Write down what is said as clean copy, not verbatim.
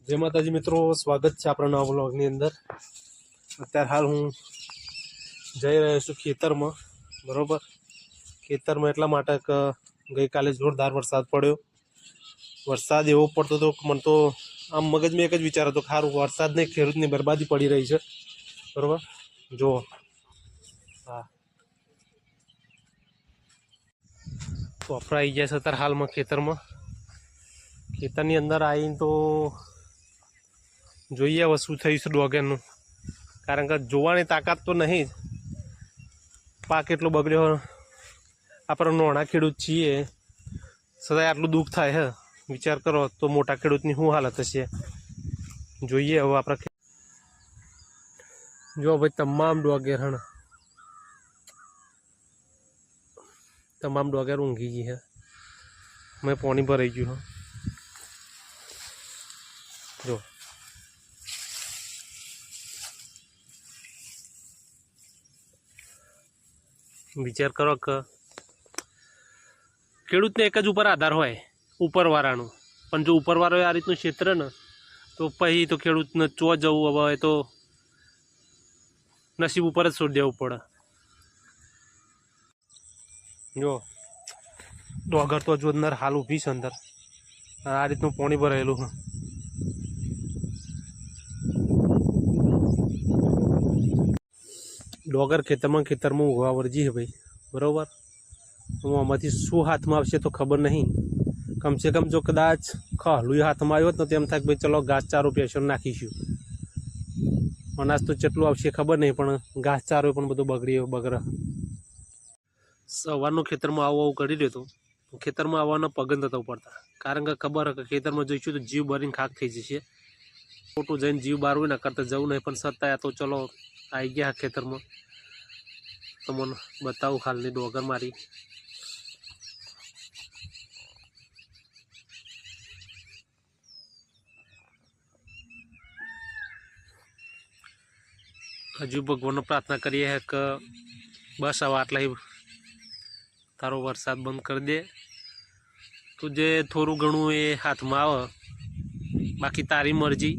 जय माताजी मित्रों, स्वागत है अपना नवा व्लॉगनी अंदर। अत्यार हाल हूँ जई रह्यो छुं खेतरमां। बरोबर, खेतरमां એટલા માટે કે ગઈકાલે જોરદાર વરસાદ પડ્યો। વરસાદ એવો પડતો હતો કે મને તો આમ મગજમાં એક જ વિચાર હતો કે સારું વરસાદને ખેડૂતની બરબાદી પડી રહી છે। બરોબર, જો હા વપરાઈ ગયા છે અત્યારે હાલમાં ખેતરમાં। ખેતરની અંદર આવીને તો જોઈએ હવે શું થયું છે ડોગરનું, કારણ કે જોવાની તાકાત તો નહીં જ। પાક એટલો બગડ્યો, આપણે નાના ખેડૂત છીએ છતાંય આટલું દુઃખ થાય હે। વિચાર કરો તો મોટા ખેડૂતની શું હાલત હશે। જોઈએ હવે આપણે જો ભાઈ તમામ ડોગેર હણ તમામ ડોગેર ઊંઘી ગઈ હે। મેં પાણી ભરાઈ ગયું હે। જો વિચાર કરો કે ખેડૂતને એક જ ઉપર આધાર હોય, ઉપરવાળાનો। પણ જો ઉપરવાળો આ રીતનું ક્ષેત્ર ને તો પછી તો ખેડૂતને ચો જવું હવે તો નસીબ ઉપર જ છોડી દેવું પડે। જો ડોગર તો જો અંદર હાલ ઊભી છે, અંદર આ રીતનું પાણી ભરાયેલું છે। ડોગર ખેતરમાં ઉગવા વર્જી છે ભાઈ। બરાબર, હું આમાંથી શું હાથમાં આવશે તો ખબર નહીં। કમસે કમ જો કદાચ ખહલું હાથમાં આવ્યો હોત ને તો એમ થાય કે ભાઈ ચલો ઘાસચારો પેશન નાખીશું। અનાજ તો જેટલું આવશે ખબર નહીં, પણ ઘાસચારો પણ બધું બગડે। સવારનું ખેતરમાં આવું કરી રહ્યો હતો, ખેતરમાં આવવાના પગન થતા પડતા, કારણ કે ખબર કે ખેતરમાં જઈશું તો જીવ ભરીને ખાક થઈ જશે। ખોટું જઈને જીવ બારવું ના કરતા જવું નહીં, પણ છતાંય તો ચલો આવી ગયા ખેતરમાં। તમને બતાવું હાલની ડોગર મારી। હજુ ભગવાનને પ્રાર્થના કરીએ છે કે બસ હવે આટલા તારો વરસાદ બંધ કરી દે, તો જે થોડું ઘણું એ હાથમાં આવે, બાકી તારી મરજી।